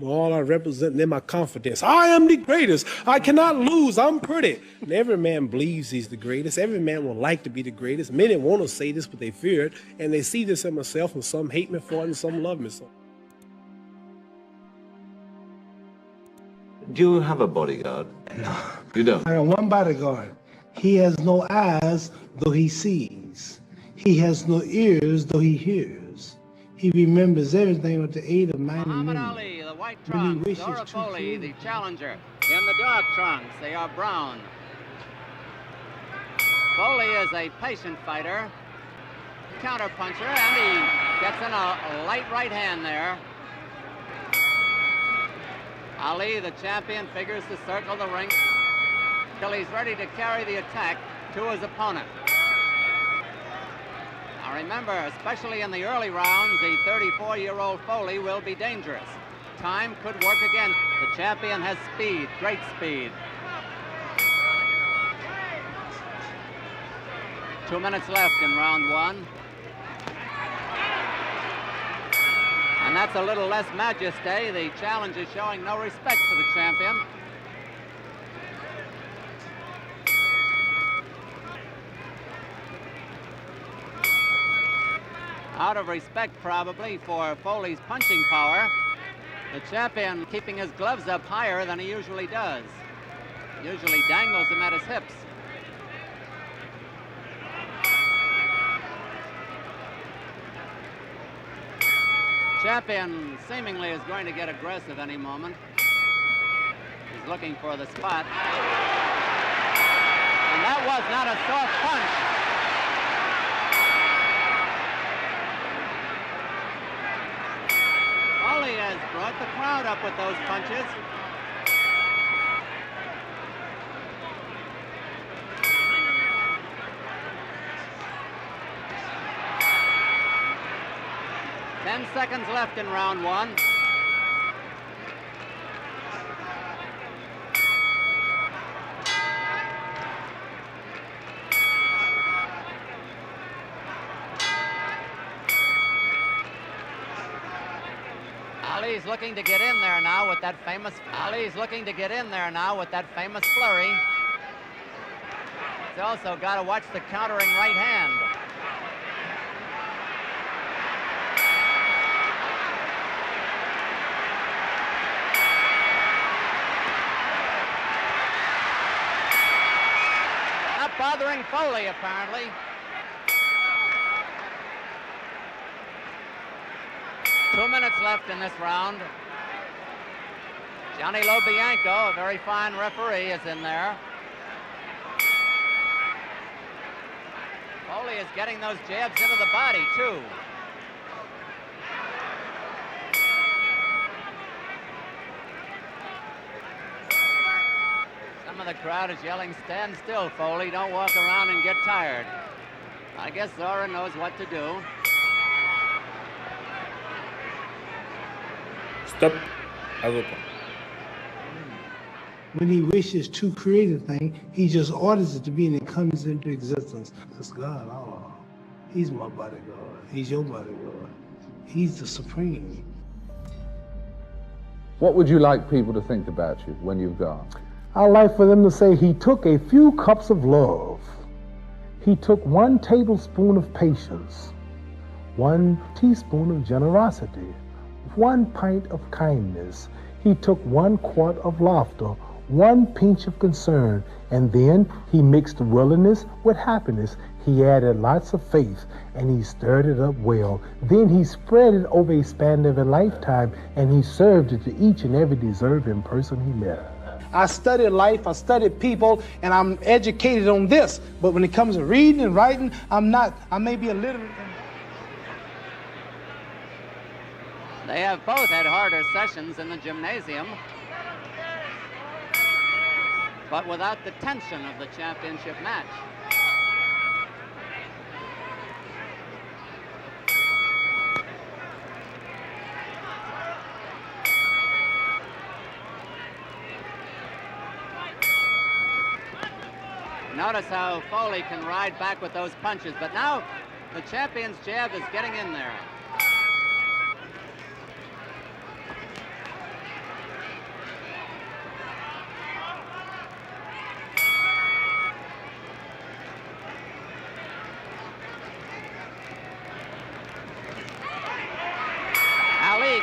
All I represent in my confidence. I am the greatest. I cannot lose. I'm pretty. And every man believes he's the greatest. Every man would like to be the greatest. Many want to say this, but they fear it. And they see this in myself, and some hate me for it, and some love me so. Do you have a bodyguard? No. You don't? I got one bodyguard. He has no eyes, though he sees. He has no ears, though he hears. He remembers everything with the aid of mind and Muhammad memory. Ali, the white trunks. Dora Foley, the challenger. In the dark trunks, they are brown. Foley is a patient fighter, counterpuncher, and he gets in a light right hand there. Ali, the champion, figures to circle the ring till he's ready to carry the attack to his opponent. Now remember, especially in the early rounds, the 34-year-old Foley will be dangerous. Time could work again. The champion has speed, great speed. 2 minutes left in round one. And that's a little less majesty. The challenger showing no respect for the champion. Out of respect, probably, for Foley's punching power, the champion keeping his gloves up higher than he usually does. Usually dangles them at his hips. Champion seemingly is going to get aggressive any moment. He's looking for the spot. And that was not a soft punch. Foley has brought the crowd up with those punches. Ten seconds left in round one. Ali's looking to get in there now with that famous. Ali's looking to get in there now with that famous flurry. He's also got to watch the countering right hand. Not bothering Foley, apparently. Two minutes left in this round. Johnny Lobianco, a very fine referee, is in there. Foley is getting those jabs into the body, too. Some of the crowd is yelling, "Stand still, Foley. Don't walk around and get tired." I guess Zora knows what to do. Stop. When he wishes to create a thing, he just orders it to be and it comes into existence. That's God. Oh, he's my bodyguard. He's your bodyguard. He's the supreme. What would you like people to think about you when you've gone? I'd like for them to say he took a few cups of love. He took 1 tablespoon of patience, 1 teaspoon of generosity, 1 pint of kindness. He took 1 quart of laughter, 1 pinch of concern, and then he mixed willingness with happiness. He added lots of faith, and he stirred it up well. Then he spread it over a span of a lifetime, and he served it to each and every deserving person he met. I studied life, I studied people, and I'm educated on this. But when it comes to reading and writing, I'm not. I may be illiterate. They have both had harder sessions in the gymnasium, but without the tension of the championship match. Notice how Foley can ride back with those punches, but now the champion's jab is getting in there.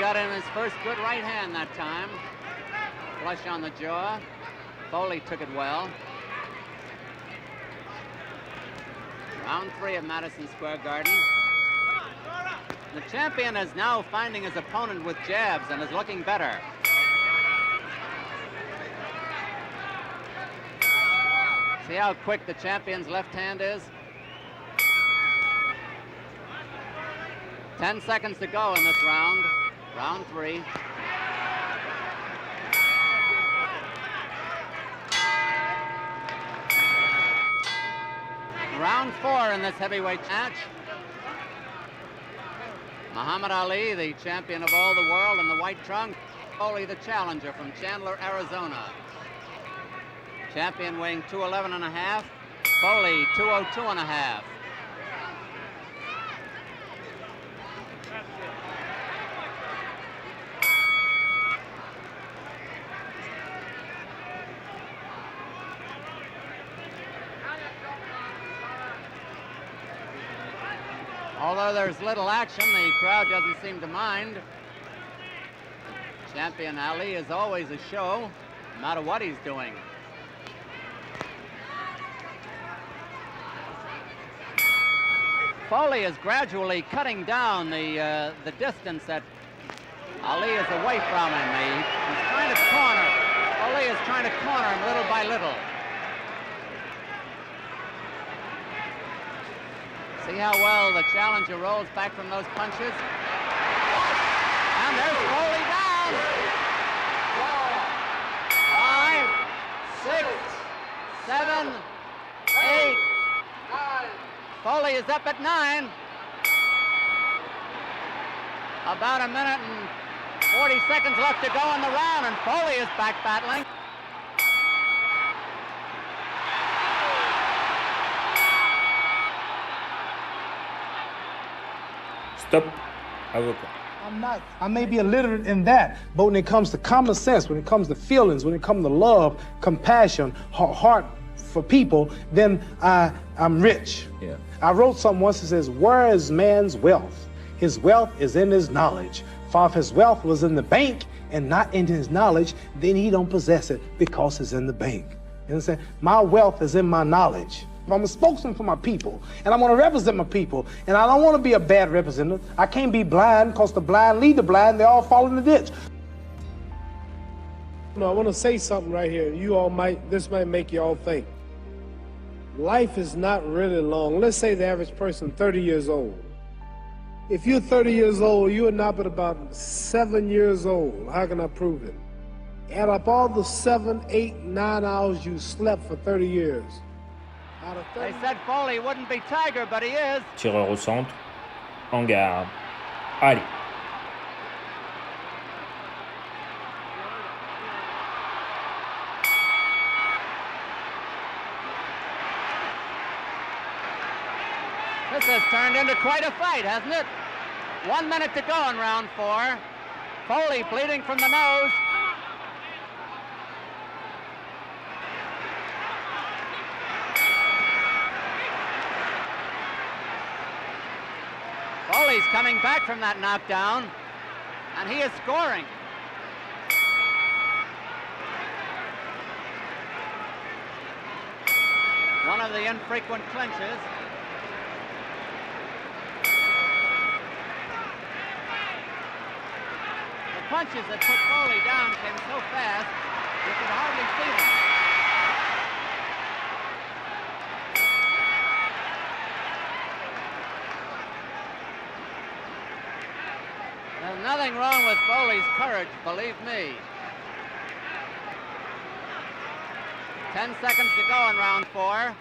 got in his first good right hand that time. Flush on the jaw. Foley took it well. Round 3 of Madison Square Garden. The champion is now finding his opponent with jabs and is looking better. See how quick the champion's left hand is? 10 seconds to go in this round. Round 3. Round 4 in this heavyweight match. Muhammad Ali, the champion of all the world in the white trunk. Foley, the challenger from Chandler, Arizona. Champion weighing 211.5. Foley, 202.5. Although there's little action, the crowd doesn't seem to mind. Champion Ali is always a show, no matter what he's doing. Foley is gradually cutting down the distance that Ali is away from him. He's trying to corner. Foley is trying to corner him little by little. See how well the challenger rolls back from those punches? And there's Foley down! 5, 6, 7, 8. Foley is up at 9. About a minute and 40 seconds left to go in the round, and Foley is back battling. Stop. Avocat. I may be illiterate in that, but when it comes to common sense, when it comes to feelings, when it comes to love, compassion, heart for people, then I'm rich. Yeah. I wrote something once that says, where is man's wealth? His wealth is in his knowledge. For if his wealth was in the bank and not in his knowledge, then he don't possess it because it's in the bank. You understand? My wealth is in my knowledge. I'm a spokesman for my people, and I want to represent my people, and I don't want to be a bad representative. I can't be blind, because the blind lead the blind, they all fall in the ditch. No, I want to say something right here. This might make you all think. Life is not really long. Let's say the average person 30 years old. If you're 30 years old, you are not but about 7 years old. How can I prove it? Add up all the 7, 8, 9 hours you slept for 30 years. They said Foley wouldn't be Tiger, but he is. Tireur au centre. En garde. Allez. This has turned into quite a fight, hasn't it? 1 minute to go in round 4. Foley bleeding from the nose. Foley's coming back from that knockdown, and he is scoring. One of the infrequent clinches. The punches that took Foley down came so fast, you could hardly see them. There's nothing wrong with Foley's courage, believe me. 10 seconds to go in round 4.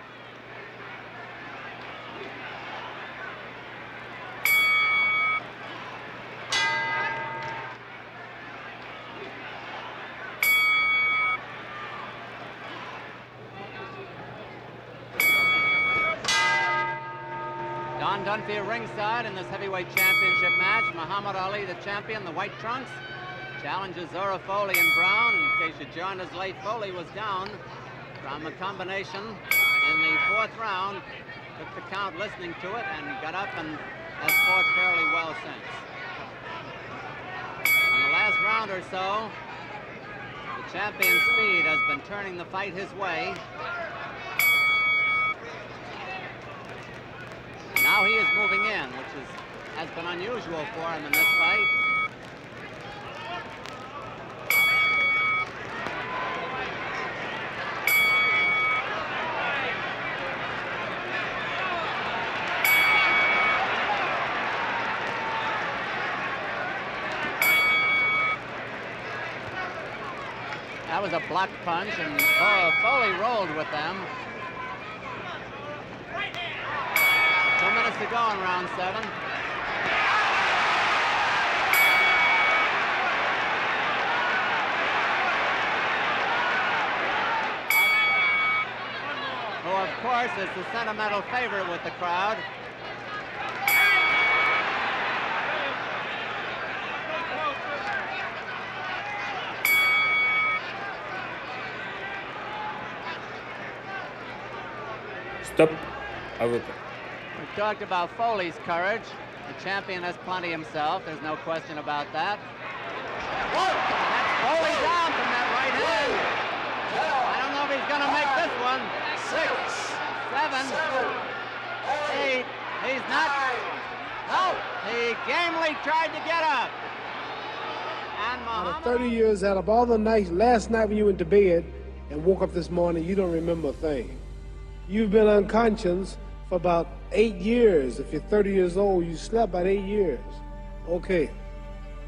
Don Dunphy at ringside in this heavyweight championship match. Muhammad Ali, the champion, the white trunks, challenges Zora Foley in brown. In case you joined us late, Foley was down from a combination in the 4th round. Took the count listening to it and got up and has fought fairly well since. round or so, the champion's speed has been turning the fight his way. Now he is moving in, which has been unusual for him in this fight. That was a block punch, and Foley rolled with them. 2 minutes to go in round 7. Who, of course, is the sentimental favorite with the crowd. Stop. Avocat. We talked about Foley's courage. The champion has plenty himself. There's no question about that. That's Foley down from that right hand. I don't know if he's going to make this one. 6, 7, 8. He's not. No, he gamely tried to get up. And Out of Muhammad. 30 years, out of all the nights, last night when you went to bed and woke up this morning, you don't remember a thing. You've been unconscious for about 8 years. If you're 30 years old, you slept about 8 years. Okay.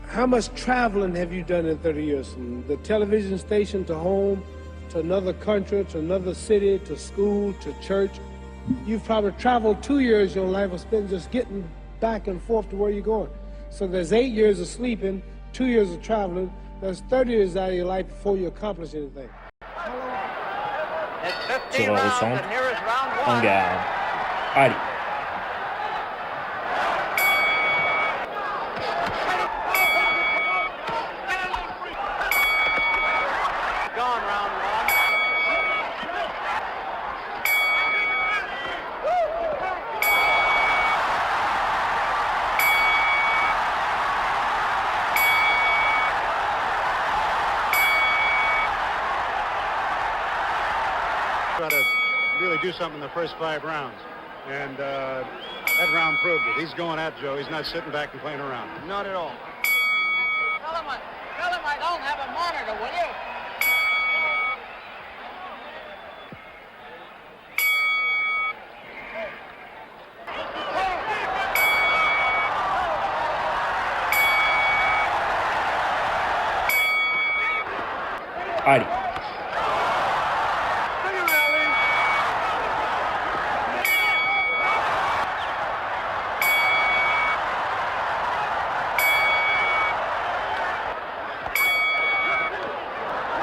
How much traveling have you done in 30 years? From the television station to home, to another country, to another city, to school, to church. You've probably traveled 2 years of your life or spent just getting back and forth to where you're going. So there's 8 years of sleeping, 2 years of traveling. There's 30 years out of your life before you accomplish anything. It's 15 Tireur au rounds, centre. and here is round 1. En garde. Ali. Gone round 1. Try to really do something in the first 5 rounds. And that round proved it. He's going at Joe. He's not sitting back and playing around. Not at all. Tell him I don't have a monitor, will you? Ali.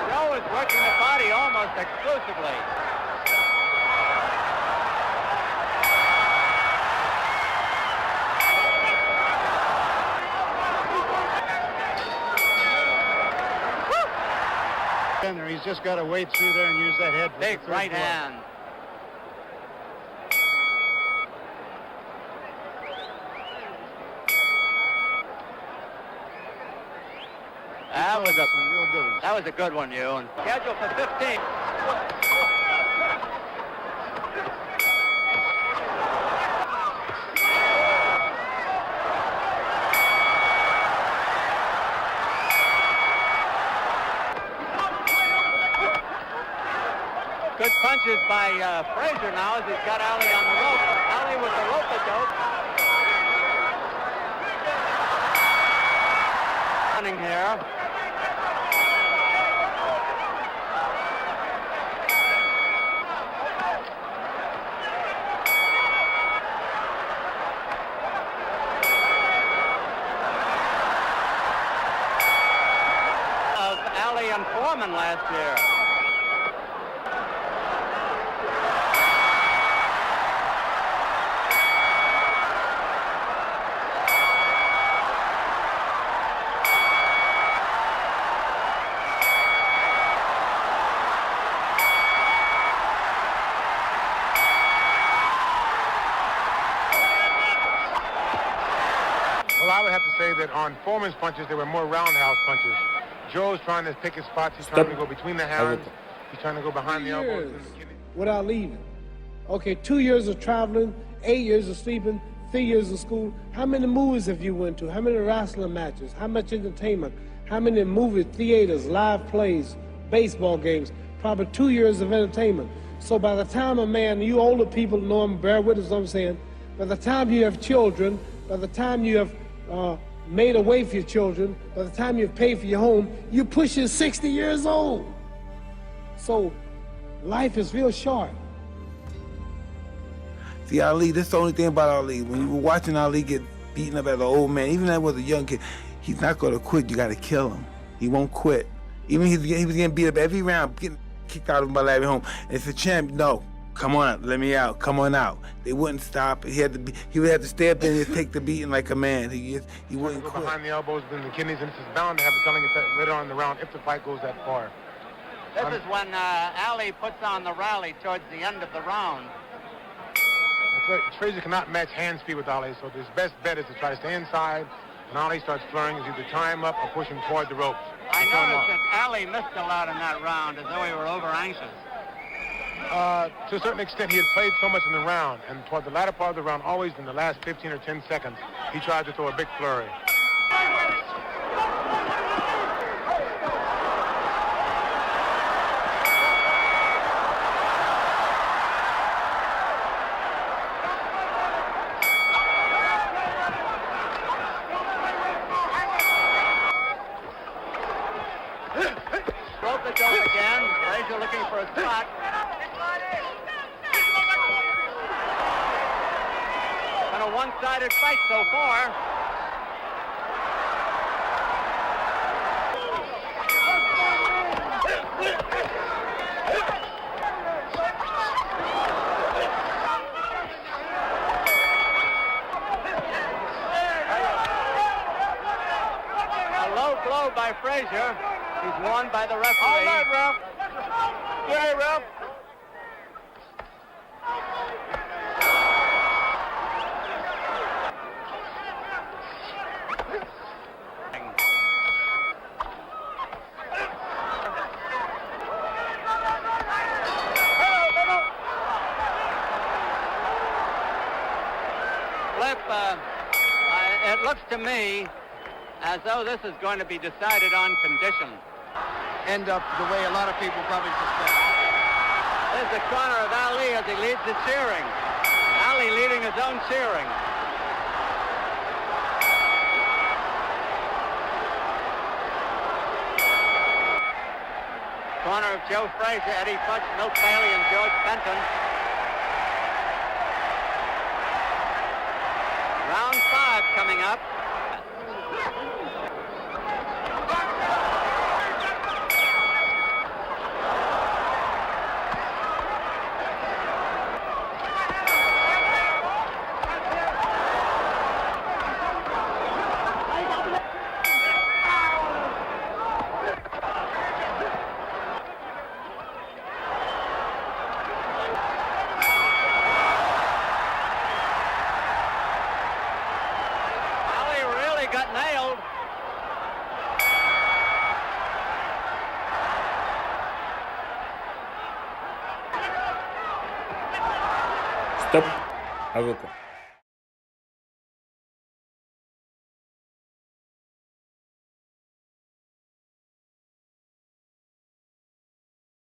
Joe is working the body almost exclusively. He's just got to wade through there and use that head. for the Big third right blow. hand. Some real good ones. That was a good one, Ewan. Scheduled for 15. Good punches by Frazier now as he's got Ali on the rope. Ali with the rope-a-dope. Running here. Of Ali and Foreman last year. Well, I would have to say that on Foreman's punches, they were more roundhouse punches. Joe's trying to pick his spots. He's Stop. trying to go between the hands. He's trying to go behind the elbows. Years without leaving. Okay, 2 years of traveling, 8 years of sleeping, 3 years of school. How many movies have you went to? How many wrestling matches? How much entertainment? How many movie theaters, live plays, baseball games? Probably 2 years of entertainment. So by the time a man, you older people know him, bear with us what I'm saying, by the time you have children, by the time you have made a way for your children, by the time you've paid for your home, you're pushing 60 years old. So life is real short. See, Ali, that's the only thing about Ali. When you were watching Ali get beaten up as an old man, even that was a young kid, he's not going to quit. You got to kill him. He won't quit. Even he was getting beat up every round, getting kicked out of him by Larry Holmes. And it's a champ. No, come on, let me out. Come on out. They wouldn't stop. He would have to stay up there and just take the beating like a man. He wouldn't go quit. behind the elbows and the kidneys, and this is bound to have a telling effect later on in the round if the fight goes that far. This is when Ali puts on the rally towards the end of the round. Frazier cannot match hand speed with Ali, so his best bet is to try to stay inside. When Ali starts flurrying, is either tie him up or push him toward the ropes. I noticed that Ali missed a lot in that round, as though he were over anxious. To a certain extent, he had played so much in the round, and toward the latter part of the round, always in the last 15 or 10 seconds, he tried to throw a big flurry. Broke the dope again. Frazier looking for a spot. Been a one-sided fight so far. A low blow by Frazier. He's won by the referee. All right, ref. Yeah, ref. Flip, it looks to me as though this is going to be decided on condition. End up the way a lot of people probably suspect. There's the corner of Ali as he leads the cheering. Ali leading his own cheering. Corner of Joe Frazier, Eddie Futch, Milt Bailey, and George Benton. Round 5 coming up. Got nailed. Stop. Avocat.